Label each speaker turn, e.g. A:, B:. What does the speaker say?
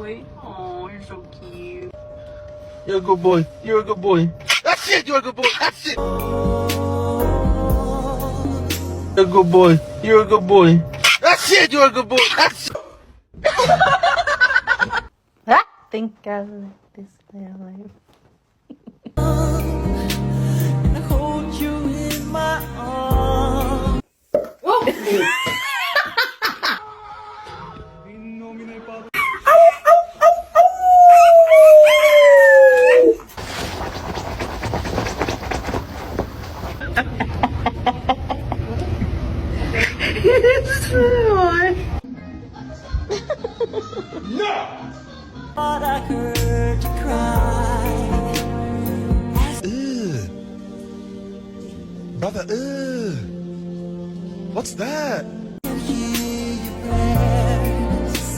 A: boy. Oh, you're so cute.
B: You're a good boy. You're a good boy. That's it. You're a good boy. That's it. You're a good boy. You're a good boy. That's it. You're a good boy. That's it.
A: Ah, think I like this life.
C: Hold you in my arms. But I heard you cry.
B: Brother, what's that?